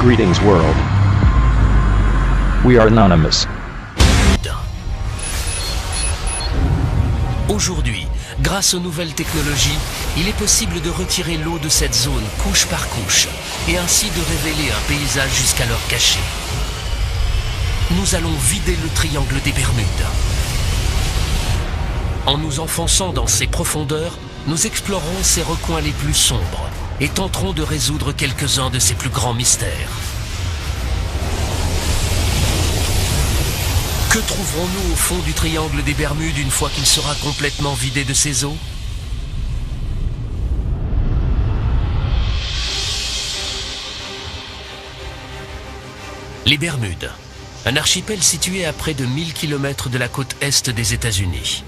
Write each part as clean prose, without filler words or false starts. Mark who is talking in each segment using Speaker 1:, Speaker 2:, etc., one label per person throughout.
Speaker 1: Greetings world. We are anonymous.
Speaker 2: Aujourd'hui, grâce aux nouvelles technologies, il est possible de retirer l'eau de cette zone couche par couche et ainsi de révéler un paysage jusqu'alors caché. Nous allons vider le triangle des Bermudes. En nous enfonçant dans ses profondeurs, nous explorerons ses recoins les plus sombres et tenterons de résoudre quelques-uns de ses plus grands mystères. Que trouverons-nous au fond du triangle des Bermudes une fois qu'il sera complètement vidé de ses eaux? Les Bermudes, un archipel situé à près de 1000 km de la côte est des États-Unis.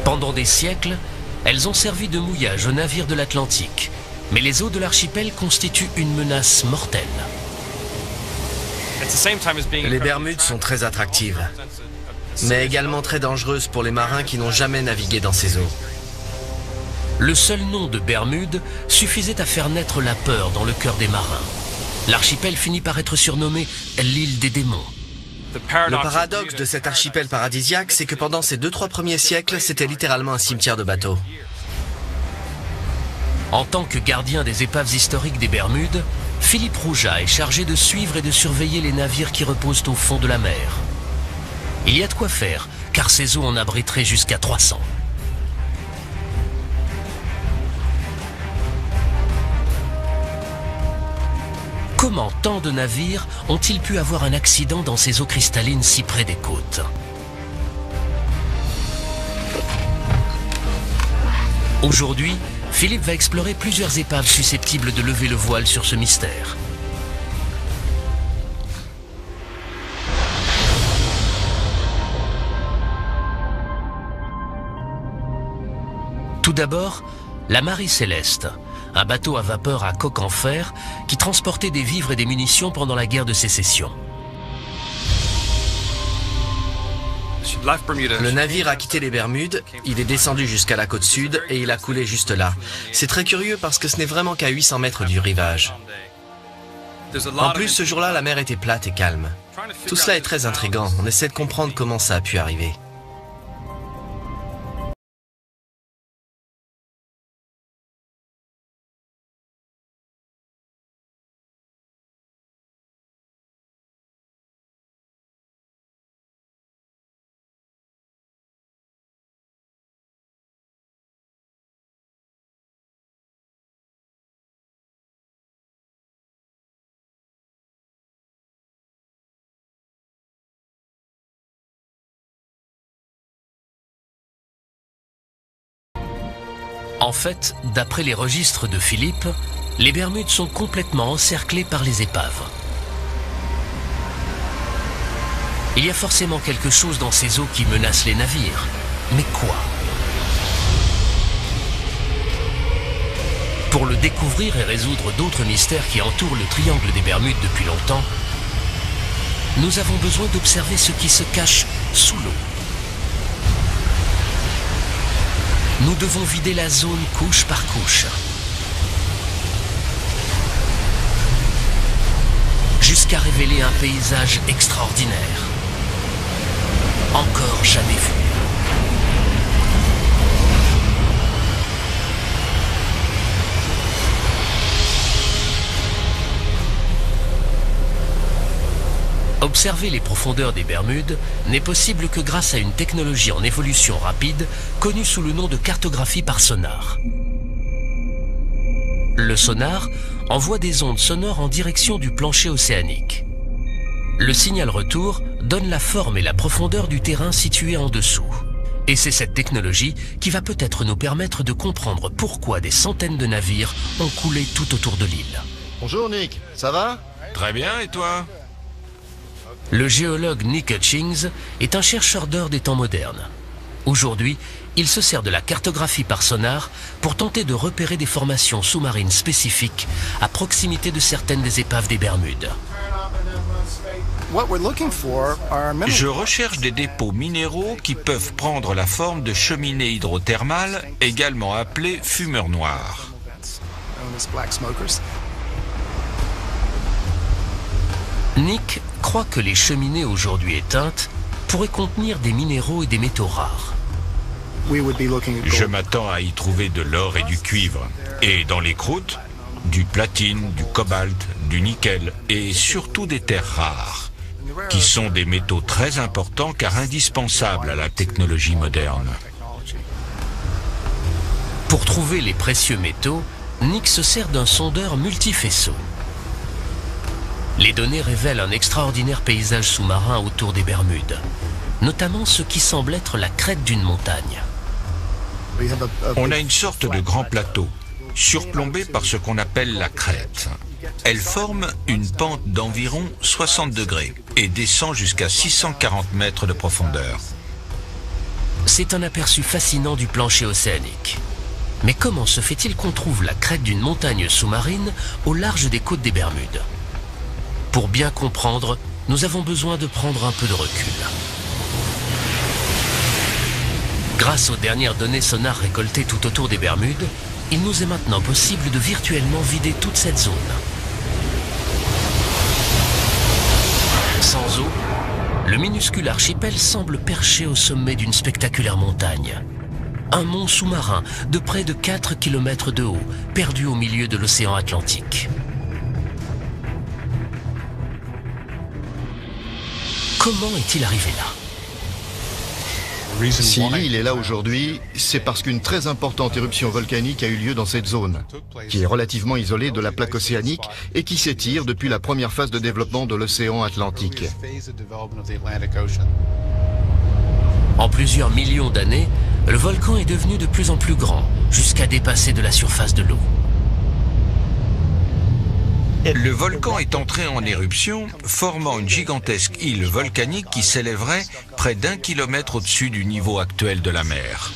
Speaker 2: Pendant des siècles, elles ont servi de mouillage aux navires de l'Atlantique, mais les eaux de l'archipel constituent une menace mortelle.
Speaker 3: Les Bermudes sont très attractives, mais également très dangereuses pour les marins qui n'ont jamais navigué dans ces eaux.
Speaker 2: Le seul nom de Bermude suffisait à faire naître la peur dans le cœur des marins. L'archipel finit par être surnommé l'île des démons.
Speaker 3: Le paradoxe de cet archipel paradisiaque, c'est que pendant ces 2-3 premiers siècles, c'était littéralement un cimetière de bateaux.
Speaker 2: En tant que gardien des épaves historiques des Bermudes, Philippe Rouja est chargé de suivre et de surveiller les navires qui reposent au fond de la mer. Il y a de quoi faire, car ces eaux en abriteraient jusqu'à 300. Comment tant de navires ont-ils pu avoir un accident dans ces eaux cristallines si près des côtes? Aujourd'hui, Philippe va explorer plusieurs épaves susceptibles de lever le voile sur ce mystère. Tout d'abord, la Marie Céleste, un bateau à vapeur à coque en fer qui transportait des vivres et des munitions pendant la guerre de sécession.
Speaker 3: Le navire a quitté les Bermudes, il est descendu jusqu'à la côte sud et il a coulé juste là. C'est très curieux parce que ce n'est vraiment qu'à 800 mètres du rivage. En plus, ce jour-là, la mer était plate et calme. Tout cela est très intriguant, on essaie de comprendre comment ça a pu arriver.
Speaker 2: En fait, d'après les registres de Philippe, les Bermudes sont complètement encerclées par les épaves. Il y a forcément quelque chose dans ces eaux qui menace les navires. Mais quoi? Pour le découvrir et résoudre d'autres mystères qui entourent le triangle des Bermudes depuis longtemps, nous avons besoin d'observer ce qui se cache sous l'eau. Nous devons vider la zone couche par couche, jusqu'à révéler un paysage extraordinaire, encore jamais vu. Observer les profondeurs des Bermudes n'est possible que grâce à une technologie en évolution rapide connue sous le nom de cartographie par sonar. Le sonar envoie des ondes sonores en direction du plancher océanique. Le signal retour donne la forme et la profondeur du terrain situé en dessous. Et c'est cette technologie qui va peut-être nous permettre de comprendre pourquoi des centaines de navires ont coulé tout autour de l'île.
Speaker 4: Bonjour Nick, ça va?
Speaker 5: Très bien, et toi?
Speaker 2: Le géologue Nick Hutchings est un chercheur d'or des temps modernes. Aujourd'hui, il se sert de la cartographie par sonar pour tenter de repérer des formations sous-marines spécifiques à proximité de certaines des épaves des Bermudes.
Speaker 5: Je recherche des dépôts minéraux qui peuvent prendre la forme de cheminées hydrothermales, également appelées fumeurs noirs.
Speaker 2: Nick croit que les cheminées aujourd'hui éteintes pourraient contenir des minéraux et des métaux rares.
Speaker 5: Je m'attends à y trouver de l'or et du cuivre. Et dans les croûtes, du platine, du cobalt, du nickel et surtout des terres rares, qui sont des métaux très importants car indispensables à la technologie moderne.
Speaker 2: Pour trouver les précieux métaux, Nick se sert d'un sondeur multifaisceau. Les données révèlent un extraordinaire paysage sous-marin autour des Bermudes, notamment ce qui semble être la crête d'une montagne.
Speaker 5: On a une sorte de grand plateau, surplombé par ce qu'on appelle la crête. Elle forme une pente d'environ 60 degrés et descend jusqu'à 640 mètres de profondeur.
Speaker 2: C'est un aperçu fascinant du plancher océanique. Mais comment se fait-il qu'on trouve la crête d'une montagne sous-marine au large des côtes des Bermudes? Pour bien comprendre, nous avons besoin de prendre un peu de recul. Grâce aux dernières données sonars récoltées tout autour des Bermudes, il nous est maintenant possible de virtuellement vider toute cette zone. Sans eau, le minuscule archipel semble perché au sommet d'une spectaculaire montagne. Un mont sous-marin de près de 4 km de haut, perdu au milieu de l'océan Atlantique. Comment est-il arrivé là?
Speaker 4: Si l'île est là aujourd'hui, c'est parce qu'une très importante éruption volcanique a eu lieu dans cette zone, qui est relativement isolée de la plaque océanique et qui s'étire depuis la première phase de développement de l'océan Atlantique.
Speaker 2: En plusieurs millions d'années, le volcan est devenu de plus en plus grand, jusqu'à dépasser de la surface de l'eau.
Speaker 5: Le volcan est entré en éruption, formant une gigantesque île volcanique qui s'élèverait près d'1 kilomètre au-dessus du niveau actuel de la mer.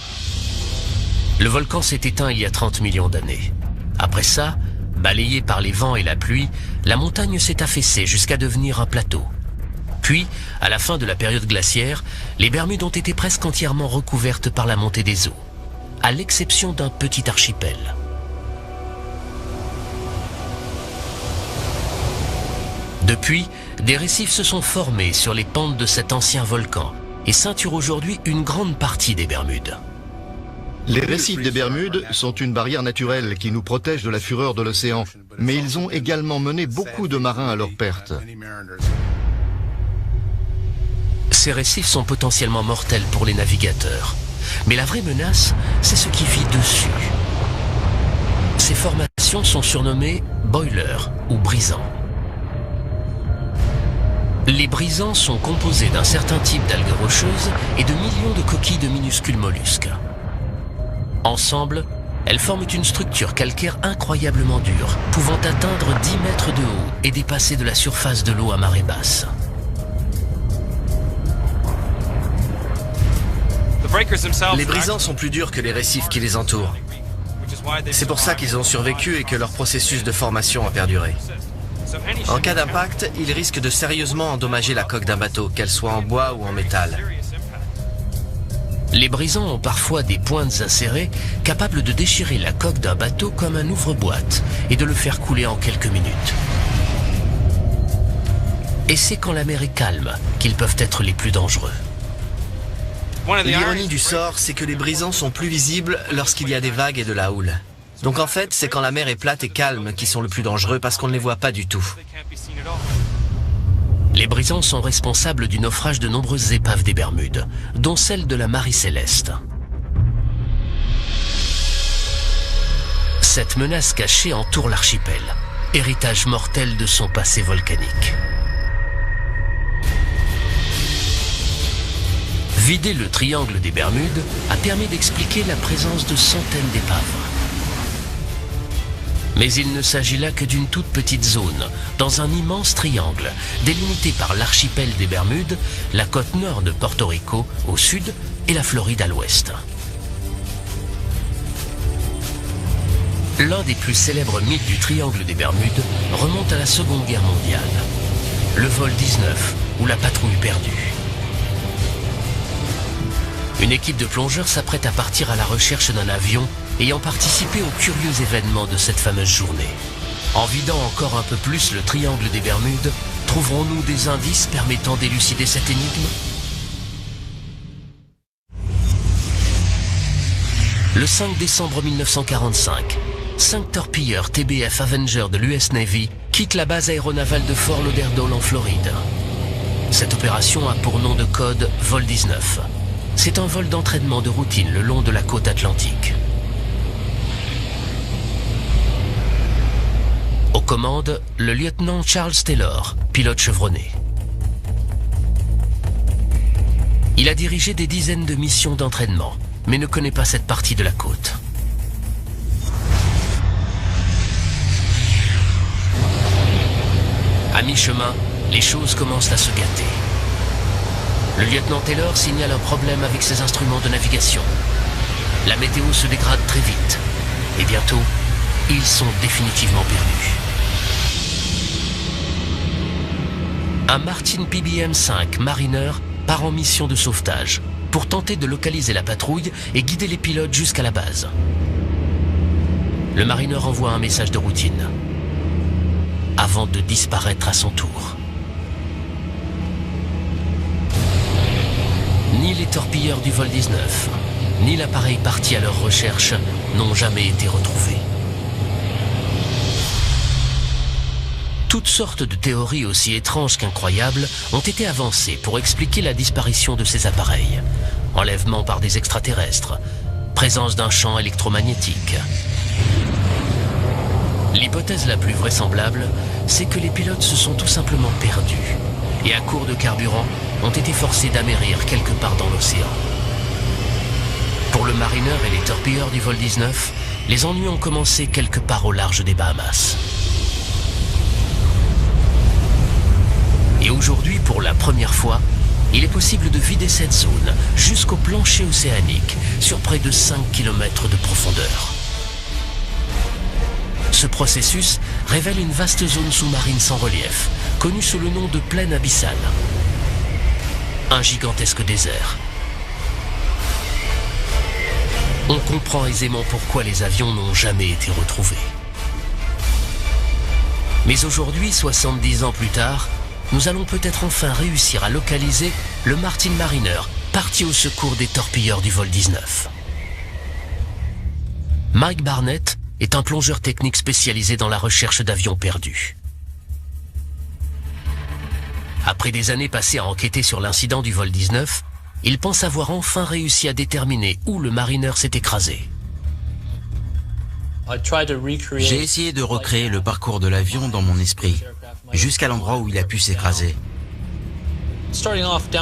Speaker 2: Le volcan s'est éteint il y a 30 millions d'années. Après ça, balayé par les vents et la pluie, la montagne s'est affaissée jusqu'à devenir un plateau. Puis, à la fin de la période glaciaire, les Bermudes ont été presque entièrement recouvertes par la montée des eaux, à l'exception d'un petit archipel. Depuis, des récifs se sont formés sur les pentes de cet ancien volcan et ceinturent aujourd'hui une grande partie des Bermudes.
Speaker 4: Les récifs des Bermudes sont une barrière naturelle qui nous protège de la fureur de l'océan, mais ils ont également mené beaucoup de marins à leur perte.
Speaker 2: Ces récifs sont potentiellement mortels pour les navigateurs, mais la vraie menace, c'est ce qui vit dessus. Ces formations sont surnommées boilers ou brisants. Les brisants sont composés d'un certain type d'algues rocheuses et de millions de coquilles de minuscules mollusques. Ensemble, elles forment une structure calcaire incroyablement dure, pouvant atteindre 10 mètres de haut et dépasser de la surface de l'eau à marée basse.
Speaker 3: Les brisants sont plus durs que les récifs qui les entourent. C'est pour ça qu'ils ont survécu et que leur processus de formation a perduré. En cas d'impact, ils risquent de sérieusement endommager la coque d'un bateau, qu'elle soit en bois ou en métal.
Speaker 2: Les brisants ont parfois des pointes acérées capables de déchirer la coque d'un bateau comme un ouvre-boîte et de le faire couler en quelques minutes. Et c'est quand la mer est calme qu'ils peuvent être les plus dangereux.
Speaker 3: L'ironie du sort, c'est que les brisants sont plus visibles lorsqu'il y a des vagues et de la houle. Donc en fait, c'est quand la mer est plate et calme qu'ils sont le plus dangereux parce qu'on ne les voit pas du tout.
Speaker 2: Les brisants sont responsables du naufrage de nombreuses épaves des Bermudes, dont celle de la Marie Céleste. Cette menace cachée entoure l'archipel, héritage mortel de son passé volcanique. Vider le triangle des Bermudes a permis d'expliquer la présence de centaines d'épaves. Mais il ne s'agit là que d'une toute petite zone, dans un immense triangle, délimité par l'archipel des Bermudes, la côte nord de Porto Rico au sud et la Floride à l'ouest. L'un des plus célèbres mythes du triangle des Bermudes remonte à la Seconde Guerre mondiale. Le vol 19, ou la patrouille perdue. Une équipe de plongeurs s'apprête à partir à la recherche d'un avion ayant participé au curieux événement de cette fameuse journée. En vidant encore un peu plus le triangle des Bermudes, Trouverons-nous des indices permettant d'élucider cette énigme? Le 5 décembre 1945, 5 torpilleurs TBF Avenger de l'US Navy quittent la base aéronavale de Fort Lauderdale en Floride. Cette opération a pour nom de code Vol 19. C'est un vol d'entraînement de routine le long de la côte atlantique. Aux commandes, le lieutenant Charles Taylor, pilote chevronné. Il a dirigé des dizaines de missions d'entraînement, mais ne connaît pas cette partie de la côte. À mi-chemin, les choses commencent à se gâter. Le lieutenant Taylor signale un problème avec ses instruments de navigation. La météo se dégrade très vite. Et bientôt, ils sont définitivement perdus. Un Martin PBM-5 Mariner part en mission de sauvetage pour tenter de localiser la patrouille et guider les pilotes jusqu'à la base. Le Mariner envoie un message de routine avant de disparaître à son tour. Ni les torpilleurs du vol 19, ni l'appareil parti à leur recherche n'ont jamais été retrouvés. Toutes sortes de théories aussi étranges qu'incroyables ont été avancées pour expliquer la disparition de ces appareils. Enlèvement par des extraterrestres, présence d'un champ électromagnétique. L'hypothèse la plus vraisemblable, c'est que les pilotes se sont tout simplement perdus et à court de carburant ont été forcés d'amérir quelque part dans l'océan. Pour le Mariner et les torpilleurs du vol 19, les ennuis ont commencé quelque part au large des Bahamas. Et aujourd'hui, pour la première fois, il est possible de vider cette zone jusqu'au plancher océanique sur près de 5 km de profondeur. Ce processus révèle une vaste zone sous-marine sans relief, connue sous le nom de plaine abyssale. Un gigantesque désert. On comprend aisément pourquoi les avions n'ont jamais été retrouvés. Mais aujourd'hui, 70 ans plus tard, nous allons peut-être enfin réussir à localiser le Martin Mariner, parti au secours des torpilleurs du vol 19. Mike Barnett est un plongeur technique spécialisé dans la recherche d'avions perdus. Après des années passées à enquêter sur l'incident du vol 19, il pense avoir enfin réussi à déterminer où le Mariner s'est écrasé.
Speaker 6: J'ai essayé de recréer le parcours de l'avion dans mon esprit, jusqu'à l'endroit où il a pu s'écraser.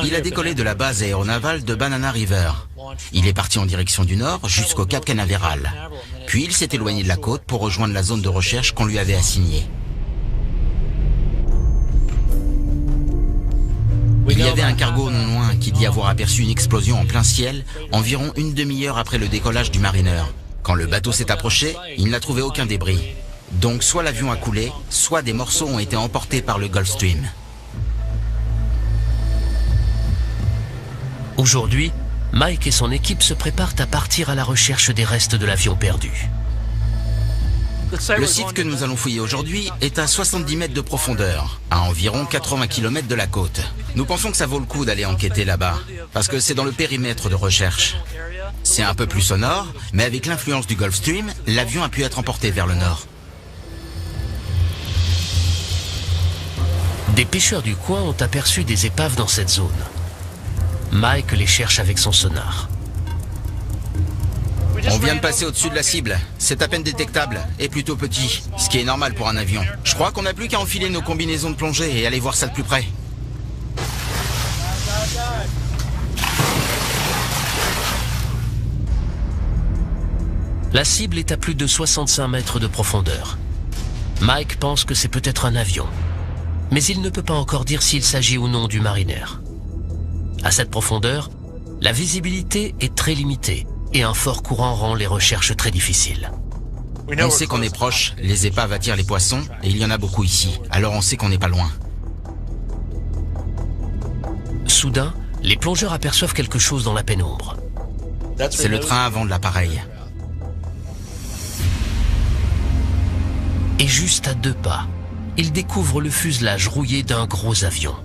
Speaker 6: Il a décollé de la base aéronavale de Banana River. Il est parti en direction du nord jusqu'au Cap Canaveral. Puis il s'est éloigné de la côte pour rejoindre la zone de recherche qu'on lui avait assignée. Il y avait un cargo non loin qui dit avoir aperçu une explosion en plein ciel environ une demi-heure après le décollage du Mariner. Quand le bateau s'est approché, il n'a trouvé aucun débris. Donc soit l'avion a coulé, soit des morceaux ont été emportés par le Gulfstream.
Speaker 2: Aujourd'hui, Mike et son équipe se préparent à partir à la recherche des restes de l'avion perdu.
Speaker 6: Le site que nous allons fouiller aujourd'hui est à 70 mètres de profondeur, à environ 80 km de la côte. Nous pensons que ça vaut le coup d'aller enquêter là-bas, parce que c'est dans le périmètre de recherche. C'est un peu plus sonore, mais avec l'influence du Gulfstream, l'avion a pu être emporté vers le nord.
Speaker 2: Des pêcheurs du coin ont aperçu des épaves dans cette zone. Mike les cherche avec son sonar.
Speaker 6: On vient de passer au-dessus de la cible. C'est à peine détectable et plutôt petit, ce qui est normal pour un avion. Je crois qu'on n'a plus qu'à enfiler nos combinaisons de plongée et aller voir ça de plus près.
Speaker 2: La cible est à plus de 65 mètres de profondeur. Mike pense que c'est peut-être un avion, mais il ne peut pas encore dire s'il s'agit ou non du Mariner. À cette profondeur, la visibilité est très limitée et un fort courant rend les recherches très difficiles.
Speaker 6: On sait qu'on est proche, les épaves attirent les poissons et il y en a beaucoup ici, alors on sait qu'on n'est pas loin.
Speaker 2: Soudain, les plongeurs aperçoivent quelque chose dans la pénombre.
Speaker 6: C'est le train avant de l'appareil.
Speaker 2: Et juste à 2 pas, ils découvrent le fuselage rouillé d'un gros avion.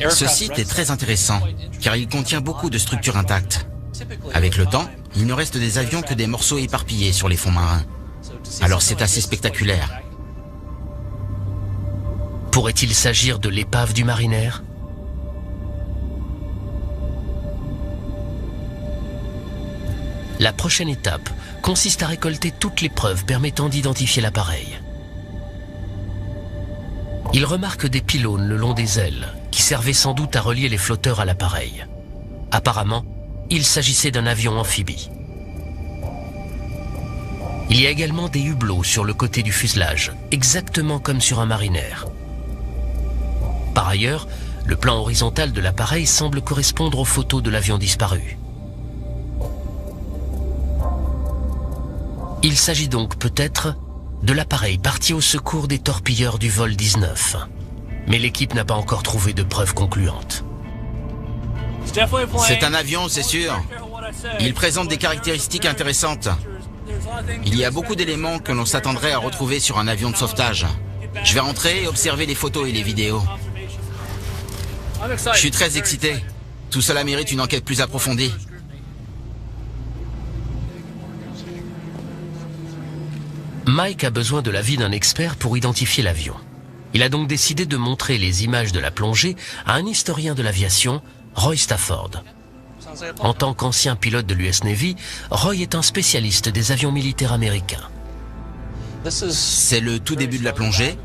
Speaker 6: Ce site est très intéressant, car il contient beaucoup de structures intactes. Avec le temps, il ne reste des avions que des morceaux éparpillés sur les fonds marins. Alors c'est assez spectaculaire.
Speaker 2: Pourrait-il s'agir de l'épave du Mariner ? La prochaine étape consiste à récolter toutes les preuves permettant d'identifier l'appareil. Il remarque des pylônes le long des ailes, qui servaient sans doute à relier les flotteurs à l'appareil. Apparemment, il s'agissait d'un avion amphibie. Il y a également des hublots sur le côté du fuselage, exactement comme sur un Mariner. Par ailleurs, le plan horizontal de l'appareil semble correspondre aux photos de l'avion disparu. Il s'agit donc peut-être de l'appareil parti au secours des torpilleurs du vol 19. Mais l'équipe n'a pas encore trouvé de preuves concluantes.
Speaker 6: C'est un avion, c'est sûr. Il présente des caractéristiques intéressantes. Il y a beaucoup d'éléments que l'on s'attendrait à retrouver sur un avion de sauvetage. Je vais rentrer et observer les photos et les vidéos. Je suis très excité. Tout cela mérite une enquête plus approfondie.
Speaker 2: Mike a besoin de l'avis d'un expert pour identifier l'avion. Il a donc décidé de montrer les images de la plongée à un historien de l'aviation, Roy Stafford. En tant qu'ancien pilote de l'US Navy, Roy est un spécialiste des avions militaires américains.
Speaker 6: C'est le tout début de la plongée.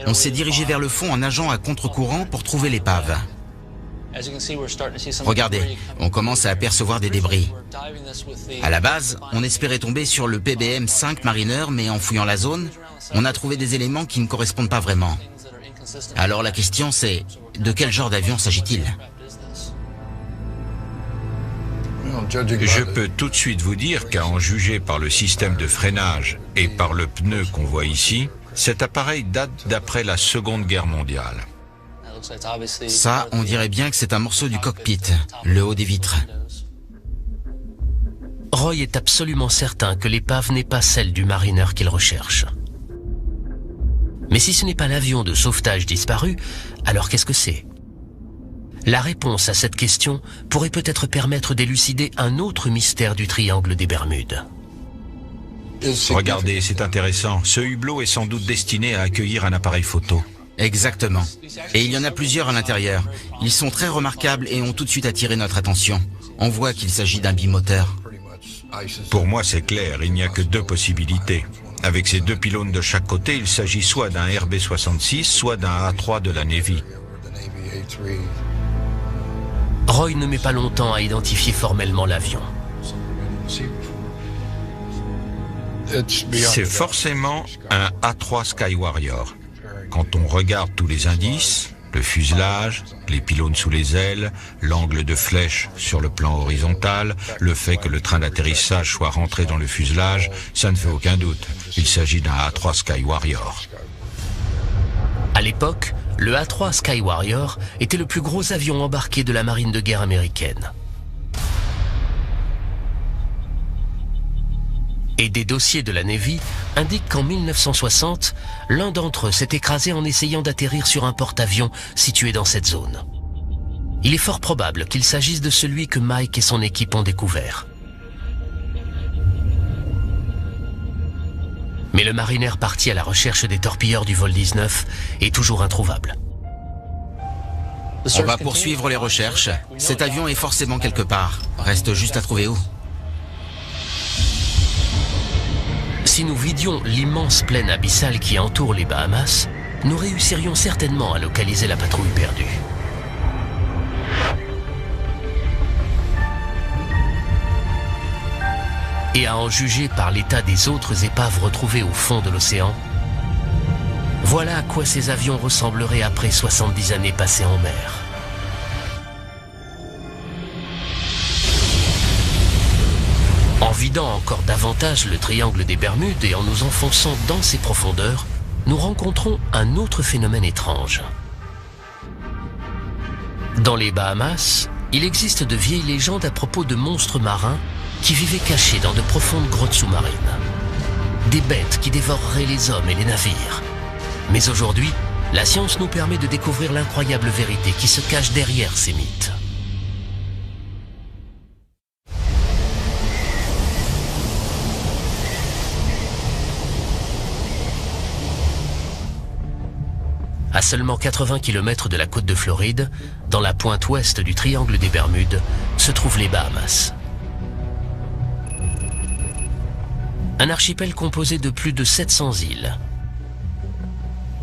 Speaker 6: On s'est dirigé vers le fond en nageant à contre-courant pour trouver l'épave. Regardez, on commence à apercevoir des débris. À la base, on espérait tomber sur le PBM-5 Mariner, mais en fouillant la zone, on a trouvé des éléments qui ne correspondent pas vraiment. Alors la question c'est, de quel genre d'avion s'agit-il ?
Speaker 5: Je peux tout de suite vous dire qu'à en juger par le système de freinage et par le pneu qu'on voit ici, cet appareil date d'après la Seconde Guerre mondiale.
Speaker 6: Ça, on dirait bien que c'est un morceau du cockpit, le haut des vitres.
Speaker 2: Roy est absolument certain que l'épave n'est pas celle du Mariner qu'il recherche. Mais si ce n'est pas l'avion de sauvetage disparu, alors qu'est-ce que c'est ? La réponse à cette question pourrait peut-être permettre d'élucider un autre mystère du triangle des Bermudes.
Speaker 5: Regardez, c'est intéressant. Ce hublot est sans doute destiné à accueillir un appareil photo.
Speaker 6: Exactement. Et il y en a plusieurs à l'intérieur. Ils sont très remarquables et ont tout de suite attiré notre attention. On voit qu'il s'agit d'un bimoteur.
Speaker 5: Pour moi, c'est clair, il n'y a que deux possibilités. Avec ces deux pylônes de chaque côté, il s'agit soit d'un RB-66, soit d'un A3 de la Navy.
Speaker 2: Roy ne met pas longtemps à identifier formellement l'avion.
Speaker 5: C'est forcément un A3 Skywarrior. Quand on regarde tous les indices, le fuselage, les pylônes sous les ailes, l'angle de flèche sur le plan horizontal, le fait que le train d'atterrissage soit rentré dans le fuselage, ça ne fait aucun doute. Il s'agit d'un A3 Skywarrior.
Speaker 2: À l'époque, le A3 Skywarrior était le plus gros avion embarqué de la marine de guerre américaine. Et des dossiers de la Navy indiquent qu'en 1960, l'un d'entre eux s'est écrasé en essayant d'atterrir sur un porte-avions situé dans cette zone. Il est fort probable qu'il s'agisse de celui que Mike et son équipe ont découvert. Mais le Mariner parti à la recherche des torpilleurs du vol 19 est toujours introuvable.
Speaker 6: On va poursuivre les recherches. Cet avion est forcément quelque part. Reste juste à trouver où.
Speaker 2: Si nous vidions l'immense plaine abyssale qui entoure les Bahamas, nous réussirions certainement à localiser la patrouille perdue. Et à en juger par l'état des autres épaves retrouvées au fond de l'océan, voilà à quoi ces avions ressembleraient après 70 années passées en mer. En vidant encore davantage le triangle des Bermudes et en nous enfonçant dans ses profondeurs, nous rencontrons un autre phénomène étrange. Dans les Bahamas, il existe de vieilles légendes à propos de monstres marins qui vivaient cachés dans de profondes grottes sous-marines. des bêtes qui dévoreraient les hommes et les navires. Mais aujourd'hui, la science nous permet de découvrir l'incroyable vérité qui se cache derrière ces mythes. À seulement 80 km de la côte de Floride, dans la pointe ouest du triangle des Bermudes, se trouvent les Bahamas. Un archipel composé de plus de 700 îles.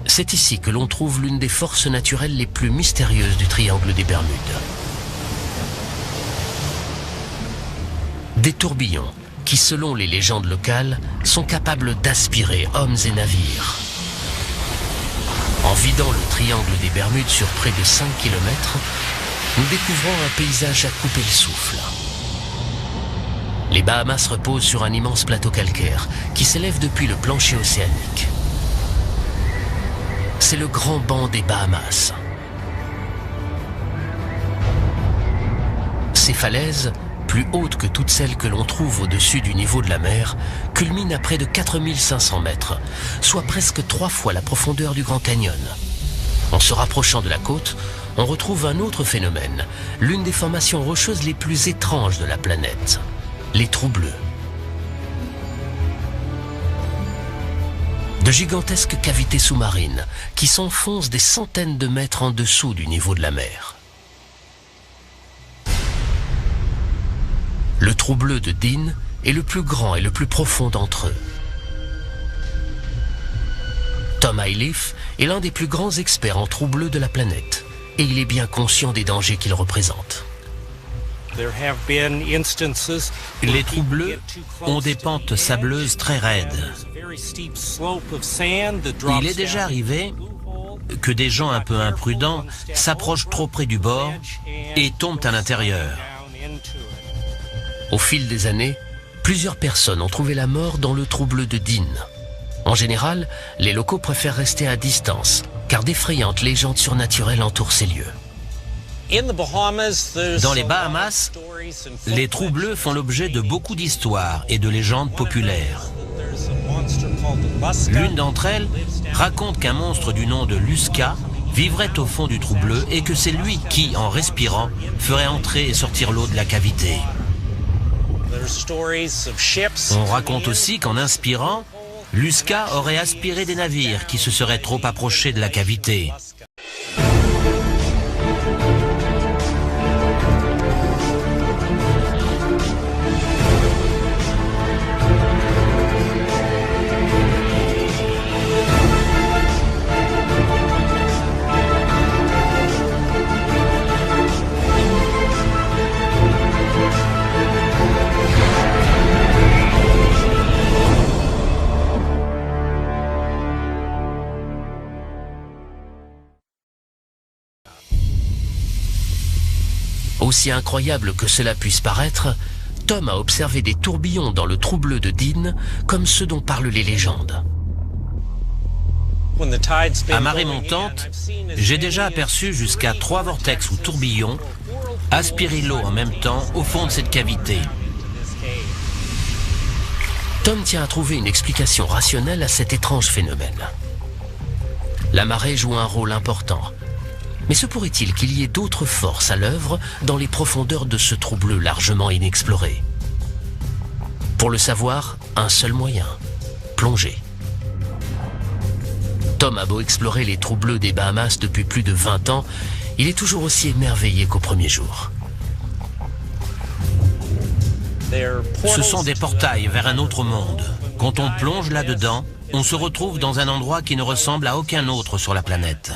Speaker 2: C'est ici que l'on trouve l'une des forces naturelles les plus mystérieuses du triangle des Bermudes. Des tourbillons qui, selon les légendes locales, sont capables d'aspirer hommes et navires. En vidant le triangle des Bermudes sur près de 5 km, nous découvrons un paysage à couper le souffle. Les Bahamas reposent sur un immense plateau calcaire qui s'élève depuis le plancher océanique. C'est le grand banc des Bahamas. Ces falaises, plus hautes que toutes celles que l'on trouve au-dessus du niveau de la mer, culminent à près de 4500 mètres, soit presque 3 fois la profondeur du Grand Canyon. En se rapprochant de la côte, on retrouve un autre phénomène, l'une des formations rocheuses les plus étranges de la planète, les trous bleus. De gigantesques cavités sous-marines qui s'enfoncent des centaines de mètres en dessous du niveau de la mer. Le trou bleu de Dean est le plus grand et le plus profond d'entre eux. Tom Ayliff est l'un des plus grands experts en trous bleus de la planète et il est bien conscient des dangers qu'ils représentent.
Speaker 7: Les trous bleus ont des pentes sableuses très raides. Il est déjà arrivé que des gens un peu imprudents s'approchent trop près du bord et tombent à l'intérieur.
Speaker 2: Au fil des années, plusieurs personnes ont trouvé la mort dans le trou bleu de Dean. En général, les locaux préfèrent rester à distance, car d'effrayantes légendes surnaturelles entourent ces lieux.
Speaker 7: Dans les Bahamas, les trous bleus font l'objet de beaucoup d'histoires et de légendes populaires. L'une d'entre elles raconte qu'un monstre du nom de Lusca vivrait au fond du trou bleu et que c'est lui qui, en respirant, ferait entrer et sortir l'eau de la cavité. On raconte aussi qu'en inspirant, Lusca aurait aspiré des navires qui se seraient trop approchés de la cavité.
Speaker 2: Aussi incroyable que cela puisse paraître, Tom a observé des tourbillons dans le trou bleu de Dean comme ceux dont parlent les légendes.
Speaker 7: À marée montante, j'ai déjà aperçu jusqu'à 3 vortex ou tourbillons aspirer l'eau en même temps au fond de cette cavité.
Speaker 2: Tom tient à trouver une explication rationnelle à cet étrange phénomène. La marée joue un rôle important. Mais se pourrait-il qu'il y ait d'autres forces à l'œuvre dans les profondeurs de ce trou bleu largement inexploré? Pour le savoir, un seul moyen, plonger. Tom a beau explorer les trous bleus des Bahamas depuis plus de 20 ans, il est toujours aussi émerveillé qu'au premier jour.
Speaker 7: Ce sont des portails vers un autre monde. Quand on plonge là-dedans, on se retrouve dans un endroit qui ne ressemble à aucun autre sur la planète.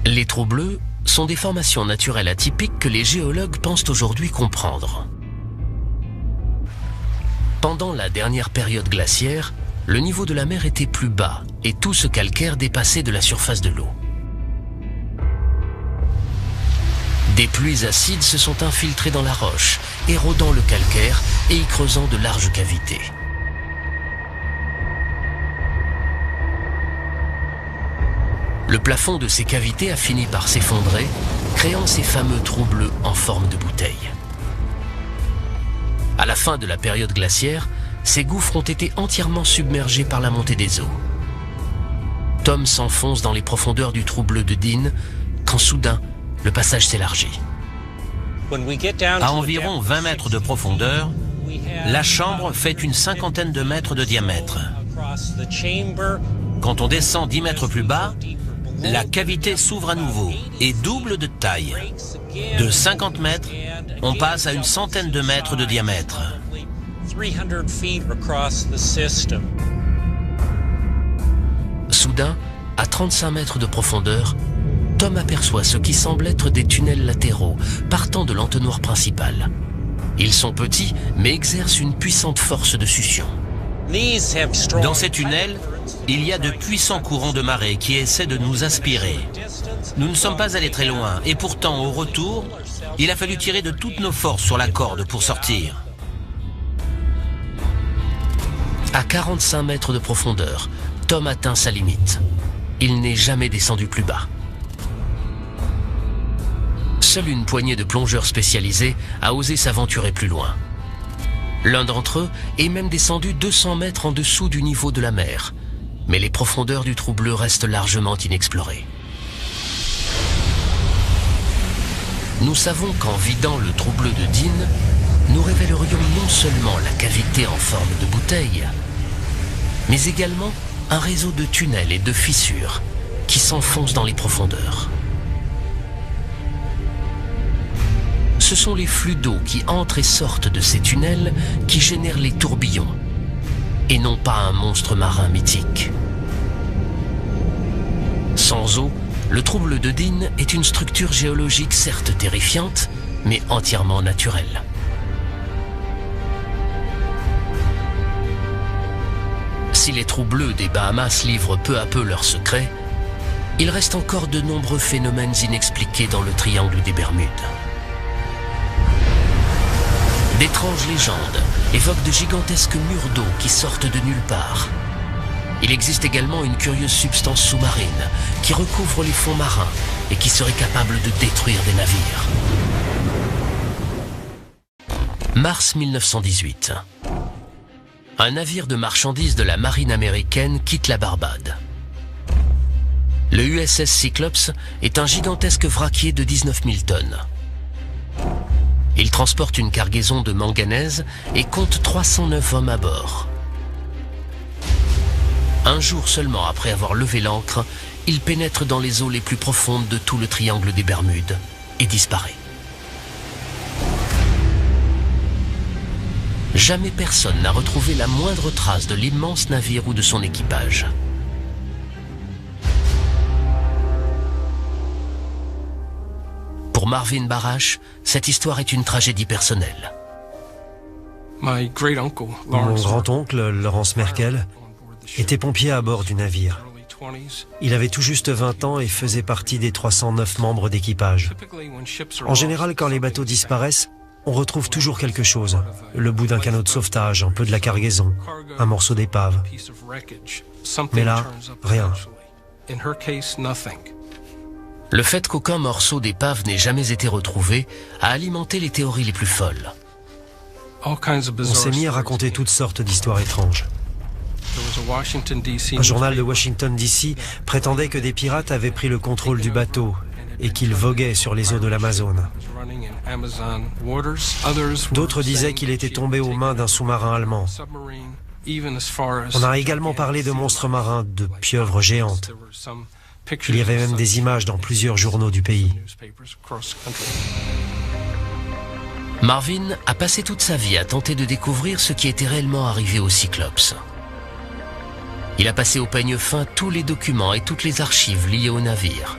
Speaker 2: Les trous bleus sont des formations naturelles atypiques que les géologues pensent aujourd'hui comprendre. Pendant la dernière période glaciaire, le niveau de la mer était plus bas et tout ce calcaire dépassait de la surface de l'eau. Des pluies acides se sont infiltrées dans la roche, érodant le calcaire et y creusant de larges cavités. Le plafond de ces cavités a fini par s'effondrer, créant ces fameux trous bleus en forme de bouteille. À la fin de la période glaciaire, ces gouffres ont été entièrement submergés par la montée des eaux. Tom s'enfonce dans les profondeurs du trou bleu de Dean quand soudain, le passage s'élargit.
Speaker 7: À environ 20 mètres de profondeur, la chambre fait une cinquantaine de mètres de diamètre. Quand on descend 10 mètres plus bas, la cavité s'ouvre à nouveau et double de taille. De 50 mètres, on passe à une centaine de mètres de diamètre.
Speaker 2: Soudain, à 35 mètres de profondeur, Tom aperçoit ce qui semble être des tunnels latéraux partant de l'entonnoir principal. Ils sont petits, mais exercent une puissante force de succion.
Speaker 7: Dans ces tunnels, il y a de puissants courants de marée qui essaient de nous aspirer. Nous ne sommes pas allés très loin et pourtant, au retour, il a fallu tirer de toutes nos forces sur la corde pour sortir.
Speaker 2: À 45 mètres de profondeur, Tom atteint sa limite. Il n'est jamais descendu plus bas. Seule une poignée de plongeurs spécialisés a osé s'aventurer plus loin. L'un d'entre eux est même descendu 200 mètres en dessous du niveau de la mer, mais les profondeurs du trou bleu restent largement inexplorées. Nous savons qu'en vidant le trou bleu de Dean, nous révélerions non seulement la cavité en forme de bouteille, mais également un réseau de tunnels et de fissures qui s'enfoncent dans les profondeurs. Ce sont les flux d'eau qui entrent et sortent de ces tunnels qui génèrent les tourbillons, et non pas un monstre marin mythique. Sans eau, le trou bleu de Dean est une structure géologique certes terrifiante, mais entièrement naturelle. Si les trous bleus des Bahamas livrent peu à peu leurs secrets, il reste encore de nombreux phénomènes inexpliqués dans le triangle des Bermudes. D'étranges légendes évoquent de gigantesques murs d'eau qui sortent de nulle part. Il existe également une curieuse substance sous-marine qui recouvre les fonds marins et qui serait capable de détruire des navires. Mars 1918. Un navire de marchandises de la marine américaine quitte la Barbade. Le USS Cyclops est un gigantesque vraquier de 19 000 tonnes. Il transporte une cargaison de manganèse et compte 309 hommes à bord. Un jour seulement après avoir levé l'ancre, il pénètre dans les eaux les plus profondes de tout le triangle des Bermudes et disparaît. Jamais personne n'a retrouvé la moindre trace de l'immense navire ou de son équipage. Pour Marvin Barash, cette histoire est une tragédie personnelle.
Speaker 8: Mon grand-oncle, Lawrence Merkel, était pompier à bord du navire. Il avait tout juste 20 ans et faisait partie des 309 membres d'équipage. En général, quand les bateaux disparaissent, on retrouve toujours quelque chose. Le bout d'un canot de sauvetage, un peu de la cargaison, un morceau d'épave. Mais là, rien.
Speaker 2: Le fait qu'aucun morceau d'épave n'ait jamais été retrouvé a alimenté les théories les plus folles.
Speaker 8: On s'est mis à raconter toutes sortes d'histoires étranges. Un journal de Washington, D.C. prétendait que des pirates avaient pris le contrôle du bateau et qu'ils voguaient sur les eaux de l'Amazone. D'autres disaient qu'il était tombé aux mains d'un sous-marin allemand. On a également parlé de monstres marins, de pieuvres géantes. Il y avait même des images dans plusieurs journaux du pays.
Speaker 2: Marvin a passé toute sa vie à tenter de découvrir ce qui était réellement arrivé au Cyclops. Il a passé au peigne fin tous les documents et toutes les archives liées au navire.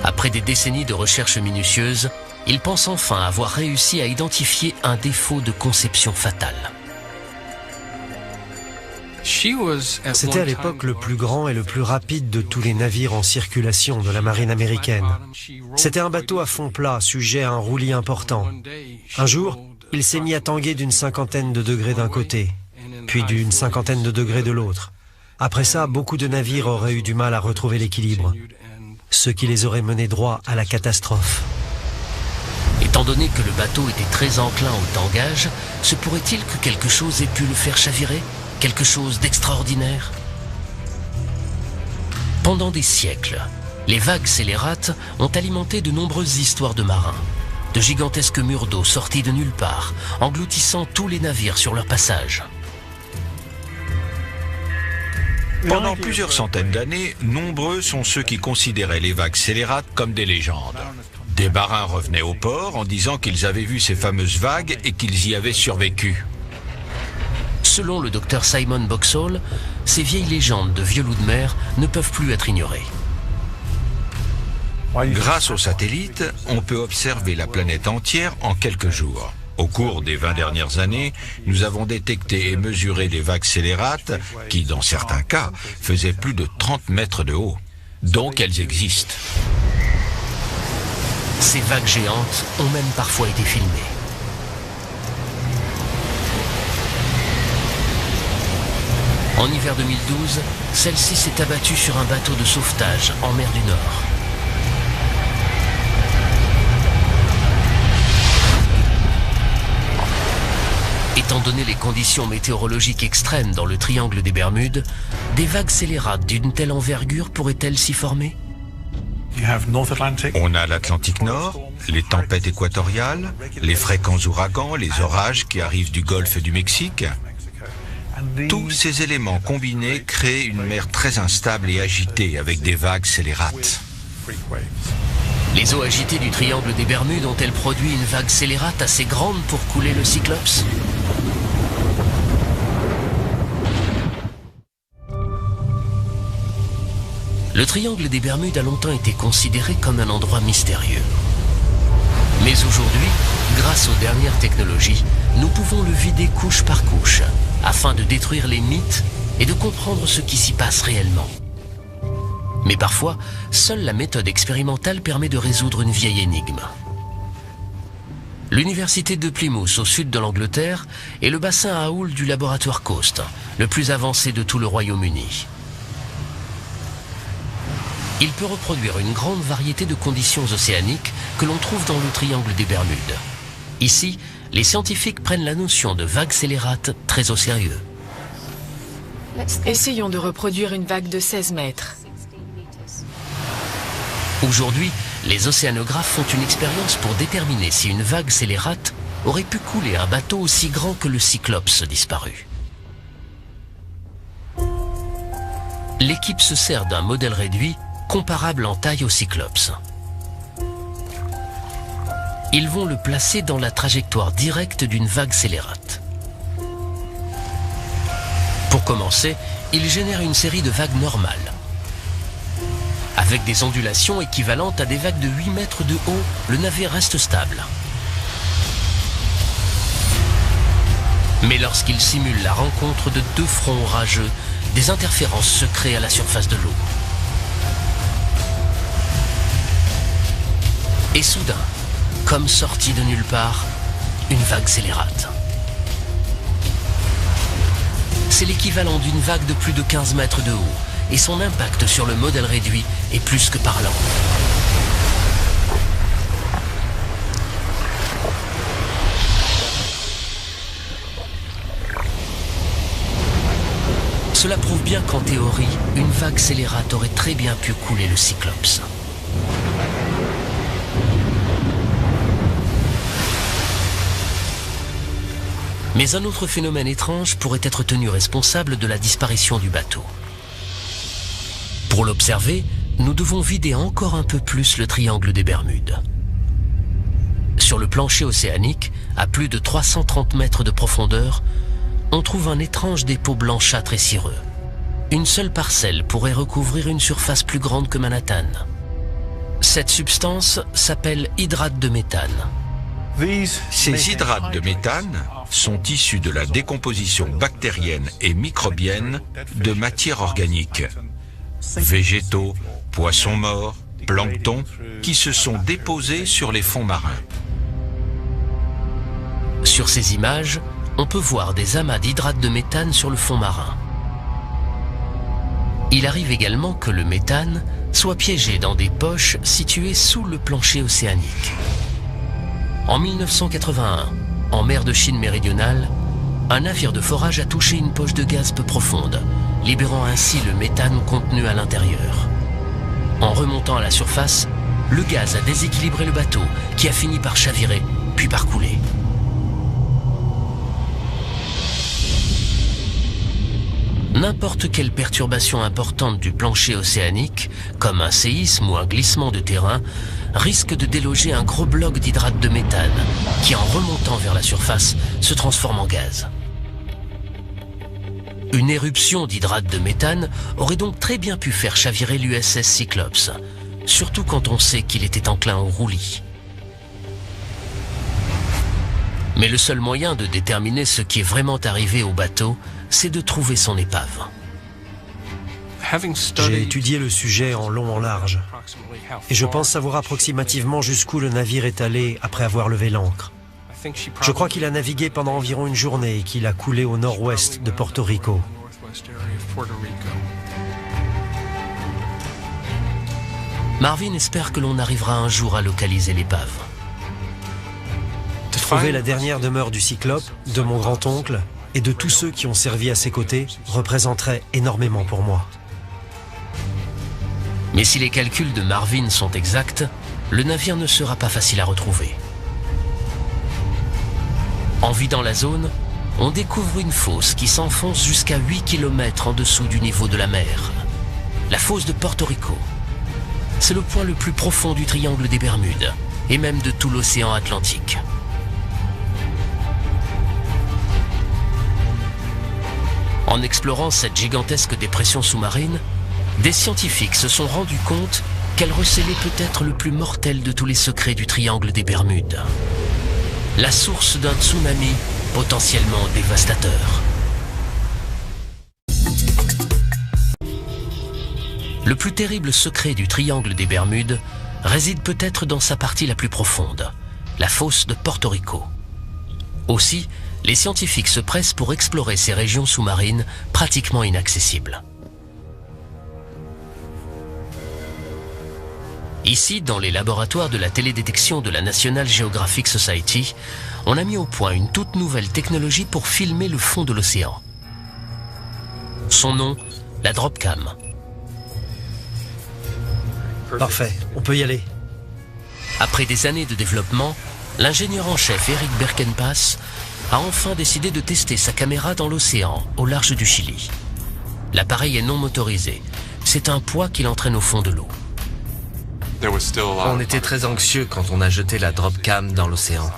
Speaker 2: Après des décennies de recherches minutieuses, il pense enfin avoir réussi à identifier un défaut de conception fatale.
Speaker 8: C'était à l'époque le plus grand et le plus rapide de tous les navires en circulation de la marine américaine. C'était un bateau à fond plat, sujet à un roulis important. Un jour, il s'est mis à tanguer d'une cinquantaine de degrés d'un côté, puis d'une cinquantaine de degrés de l'autre. Après ça, beaucoup de navires auraient eu du mal à retrouver l'équilibre, ce qui les aurait menés droit à la catastrophe.
Speaker 2: Étant donné que le bateau était très enclin au tangage, se pourrait-il que quelque chose ait pu le faire chavirer? Quelque chose d'extraordinaire? Pendant des siècles, les vagues scélérates ont alimenté de nombreuses histoires de marins. De gigantesques murs d'eau sortis de nulle part, engloutissant tous les navires sur leur passage.
Speaker 5: Pendant plusieurs centaines d'années, nombreux sont ceux qui considéraient les vagues scélérates comme des légendes. Des marins revenaient au port en disant qu'ils avaient vu ces fameuses vagues et qu'ils y avaient survécu.
Speaker 2: Selon le docteur Simon Boxall, ces vieilles légendes de vieux loups de mer ne peuvent plus être ignorées.
Speaker 5: Grâce aux satellites, on peut observer la planète entière en quelques jours. Au cours des 20 dernières années, nous avons détecté et mesuré des vagues scélérates qui, dans certains cas, faisaient plus de 30 mètres de haut. Donc elles existent.
Speaker 2: Ces vagues géantes ont même parfois été filmées. En hiver 2012, celle-ci s'est abattue sur un bateau de sauvetage en mer du Nord. Étant donné les conditions météorologiques extrêmes dans le triangle des Bermudes, des vagues scélérates d'une telle envergure pourraient-elles s'y former?
Speaker 5: On a l'Atlantique Nord, les tempêtes équatoriales, les fréquents ouragans, les orages qui arrivent du golfe du Mexique. Tous ces éléments combinés créent une mer très instable et agitée avec des vagues scélérates.
Speaker 2: Les eaux agitées du triangle des Bermudes ont-elles produit une vague scélérate assez grande pour couler le Cyclops? Le triangle des Bermudes a longtemps été considéré comme un endroit mystérieux. Mais aujourd'hui, grâce aux dernières technologies, nous pouvons le vider couche par couche, afin de détruire les mythes et de comprendre ce qui s'y passe réellement. Mais parfois, seule la méthode expérimentale permet de résoudre une vieille énigme. L'université de Plymouth, au sud de l'Angleterre, est le bassin à houle du laboratoire Coast, le plus avancé de tout le Royaume-Uni. Il peut reproduire une grande variété de conditions océaniques que l'on trouve dans le triangle des Bermudes. Ici, les scientifiques prennent la notion de vague scélérate très au sérieux.
Speaker 9: Essayons de reproduire une vague de 16 mètres.
Speaker 2: Aujourd'hui, les océanographes font une expérience pour déterminer si une vague scélérate aurait pu couler un bateau aussi grand que le Cyclops disparu. L'équipe se sert d'un modèle réduit comparable en taille au Cyclops. Ils vont le placer dans la trajectoire directe d'une vague scélérate. Pour commencer, ils génèrent une série de vagues normales, avec des ondulations équivalentes à des vagues de 8 mètres de haut. Le navire reste stable. Mais lorsqu'il simule la rencontre de deux fronts orageux, des interférences se créent à la surface de l'eau. Et soudain, comme sortie de nulle part, une vague scélérate. C'est l'équivalent d'une vague de plus de 15 mètres de haut, et son impact sur le modèle réduit est plus que parlant. Cela prouve bien qu'en théorie, une vague scélérate aurait très bien pu couler le Cyclops. Mais un autre phénomène étrange pourrait être tenu responsable de la disparition du bateau. Pour l'observer, nous devons vider encore un peu plus le triangle des Bermudes. Sur le plancher océanique, à plus de 330 mètres de profondeur, on trouve un étrange dépôt blanchâtre et cireux. Une seule parcelle pourrait recouvrir une surface plus grande que Manhattan. Cette substance s'appelle hydrate de méthane.
Speaker 5: Ces hydrates de méthane sont issus de la décomposition bactérienne et microbienne de matières organiques, végétaux, poissons morts, plancton, qui se sont déposés sur les fonds marins.
Speaker 2: Sur ces images, on peut voir des amas d'hydrate de méthane sur le fond marin. Il arrive également que le méthane soit piégé dans des poches situées sous le plancher océanique. En 1981, en mer de Chine méridionale, un navire de forage a touché une poche de gaz peu profonde, libérant ainsi le méthane contenu à l'intérieur. En remontant à la surface, le gaz a déséquilibré le bateau, qui a fini par chavirer, puis par couler. N'importe quelle perturbation importante du plancher océanique, comme un séisme ou un glissement de terrain, risque de déloger un gros bloc d'hydrate de méthane, qui en remontant vers la surface, se transforme en gaz. Une éruption d'hydrate de méthane aurait donc très bien pu faire chavirer l'USS Cyclops, surtout quand on sait qu'il était enclin au roulis. Mais le seul moyen de déterminer ce qui est vraiment arrivé au bateau, c'est de trouver son épave.
Speaker 8: J'ai étudié le sujet en long en large, et je pense savoir approximativement jusqu'où le navire est allé après avoir levé l'ancre. Je crois qu'il a navigué pendant environ une journée et qu'il a coulé au nord-ouest de Porto Rico.
Speaker 2: Marvin espère que l'on arrivera un jour à localiser l'épave.
Speaker 8: Trouver la dernière demeure du Cyclope, de mon grand-oncle et de tous ceux qui ont servi à ses côtés représenterait énormément pour moi.
Speaker 2: Mais si les calculs de Marvin sont exacts, le navire ne sera pas facile à retrouver. En vidant la zone, on découvre une fosse qui s'enfonce jusqu'à 8 km en dessous du niveau de la mer. La fosse de Porto Rico. C'est le point le plus profond du triangle des Bermudes, et même de tout l'océan Atlantique. En explorant cette gigantesque dépression sous-marine, des scientifiques se sont rendus compte qu'elle recelait peut-être le plus mortel de tous les secrets du triangle des Bermudes. La source d'un tsunami potentiellement dévastateur. Le plus terrible secret du triangle des Bermudes réside peut-être dans sa partie la plus profonde, la fosse de Porto Rico. Aussi, les scientifiques se pressent pour explorer ces régions sous-marines pratiquement inaccessibles. Ici, dans les laboratoires de la télédétection de la National Geographic Society, on a mis au point une toute nouvelle technologie pour filmer le fond de l'océan. Son nom, la Dropcam.
Speaker 8: Parfait, on peut y aller.
Speaker 2: Après des années de développement, l'ingénieur en chef Eric Berkenpass a enfin décidé de tester sa caméra dans l'océan, au large du Chili. L'appareil est non motorisé. C'est un poids qui l'entraîne au fond de l'eau.
Speaker 3: On était très anxieux quand on a jeté la Dropcam dans l'océan.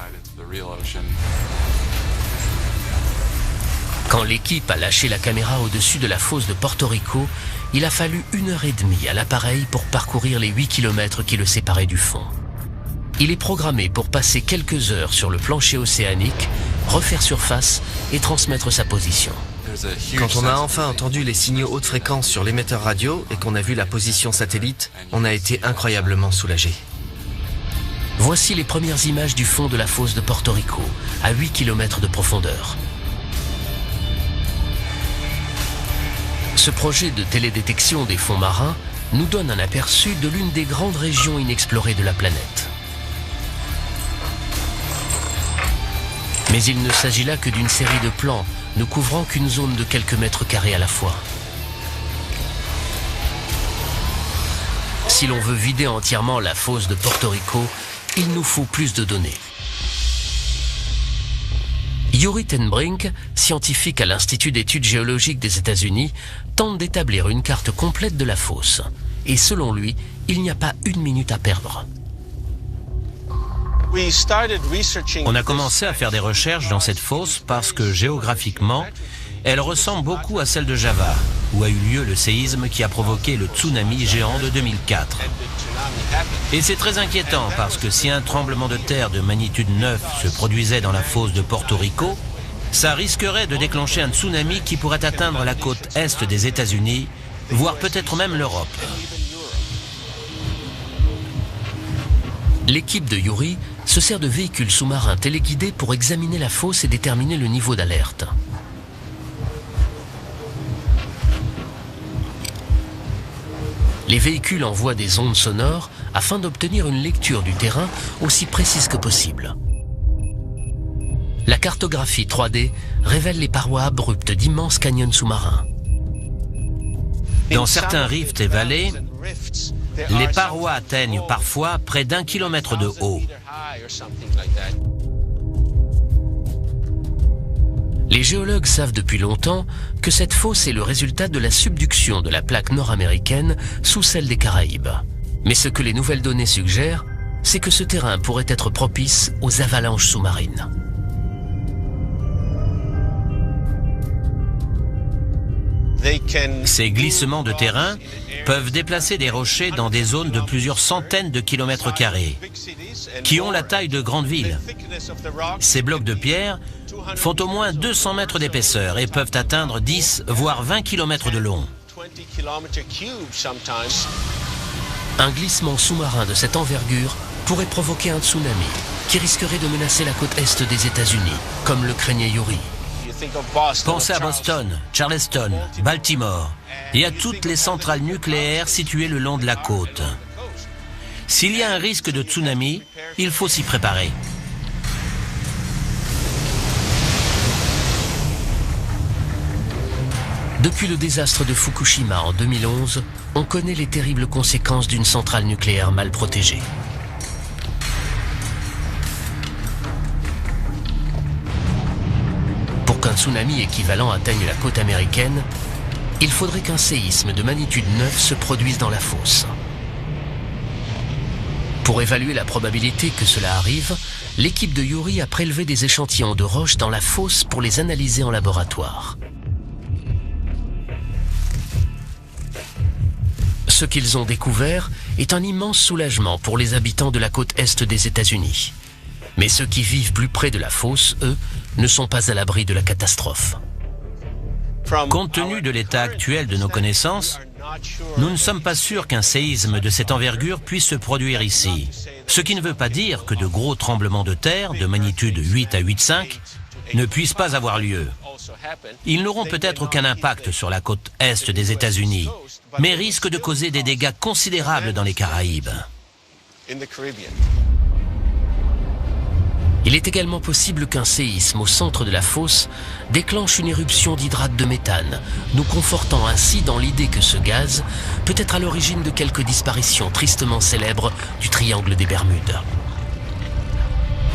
Speaker 2: Quand l'équipe a lâché la caméra au-dessus de la fosse de Porto Rico, il a fallu 1h30 à l'appareil pour parcourir les 8 km qui le séparaient du fond. Il est programmé pour passer quelques heures sur le plancher océanique, refaire surface et transmettre sa position.
Speaker 3: Quand on a enfin entendu les signaux haute fréquence sur l'émetteur radio et qu'on a vu la position satellite, on a été incroyablement soulagés.
Speaker 2: Voici les premières images du fond de la fosse de Porto Rico, à 8 km de profondeur. Ce projet de télédétection des fonds marins nous donne un aperçu de l'une des grandes régions inexplorées de la planète. Mais il ne s'agit là que d'une série de plans ne couvrant qu'une zone de quelques mètres carrés à la fois. Si l'on veut vider entièrement la fosse de Porto Rico, il nous faut plus de données. Yuri Tenbrink, scientifique à l'Institut d'études géologiques des États-Unis, tente d'établir une carte complète de la fosse. Et selon lui, il n'y a pas une minute à perdre.
Speaker 7: On a commencé à faire des recherches dans cette fosse parce que géographiquement, elle ressemble beaucoup à celle de Java, où a eu lieu le séisme qui a provoqué le tsunami géant de 2004. Et c'est très inquiétant parce que si un tremblement de terre de magnitude 9 se produisait dans la fosse de Porto Rico, ça risquerait de déclencher un tsunami qui pourrait atteindre la côte est des États-Unis, voire peut-être même l'Europe. L'équipe de Yuri se sert de véhicules sous-marins téléguidés pour examiner la fosse et déterminer le niveau d'alerte. Les véhicules envoient des ondes sonores afin d'obtenir une lecture du terrain aussi précise que possible.
Speaker 2: la cartographie 3D révèle les parois abruptes d'immenses canyons sous-marins.
Speaker 7: Dans certains rifts et vallées, les parois atteignent parfois près d'1 kilomètre de haut.
Speaker 2: Les géologues savent depuis longtemps que cette fosse est le résultat de la subduction de la plaque nord-américaine sous celle des Caraïbes. Mais ce que les nouvelles données suggèrent, c'est que ce terrain pourrait être propice aux avalanches sous-marines.
Speaker 7: Ces glissements de terrain peuvent déplacer des rochers dans des zones de plusieurs centaines de kilomètres carrés, qui ont la taille de grandes villes. Ces blocs de pierre font au moins 200 mètres d'épaisseur et peuvent atteindre 10 voire 20 kilomètres de long.
Speaker 2: Un glissement sous-marin de cette envergure pourrait provoquer un tsunami qui risquerait de menacer la côte est des États-Unis, comme le craignait Yuri.
Speaker 7: Pensez à Boston, Charleston, Baltimore et à toutes les centrales nucléaires situées le long de la côte. S'il y a un risque de tsunami, il faut s'y préparer.
Speaker 2: Depuis le désastre de Fukushima en 2011, on connaît les terribles conséquences d'une centrale nucléaire mal protégée. Pour qu'un tsunami équivalent atteigne la côte américaine, il faudrait qu'un séisme de magnitude 9 se produise dans la fosse. Pour évaluer la probabilité que cela arrive, l'équipe de Yuri a prélevé des échantillons de roches dans la fosse pour les analyser en laboratoire. Ce qu'ils ont découvert est un immense soulagement pour les habitants de la côte est des États-Unis. Mais ceux qui vivent plus près de la fosse, eux, ne sont pas à l'abri de la catastrophe.
Speaker 7: Compte tenu de l'état actuel de nos connaissances, nous ne sommes pas sûrs qu'un séisme de cette envergure puisse se produire ici. Ce qui ne veut pas dire que de gros tremblements de terre de magnitude 8 à 8,5 ne puissent pas avoir lieu. Ils n'auront peut-être aucun impact sur la côte est des États-Unis, mais risquent de causer des dégâts considérables dans les Caraïbes.
Speaker 2: Il est également possible qu'un séisme au centre de la fosse déclenche une éruption d'hydrate de méthane, nous confortant ainsi dans l'idée que ce gaz peut être à l'origine de quelques disparitions tristement célèbres du triangle des Bermudes.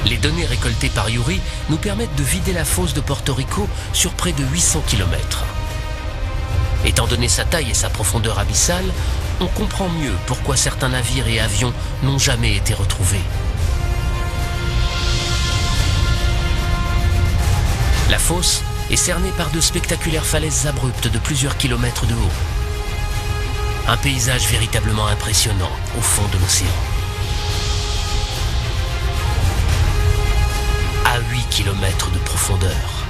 Speaker 2: Les données récoltées par Yuri nous permettent de vider la fosse de Porto Rico sur près de 800 km. Étant donné sa taille et sa profondeur abyssale, on comprend mieux pourquoi certains navires et avions n'ont jamais été retrouvés. La fosse est cernée par de spectaculaires falaises abruptes de plusieurs kilomètres de haut. Un paysage véritablement impressionnant au fond de l'océan. À 8 km de profondeur.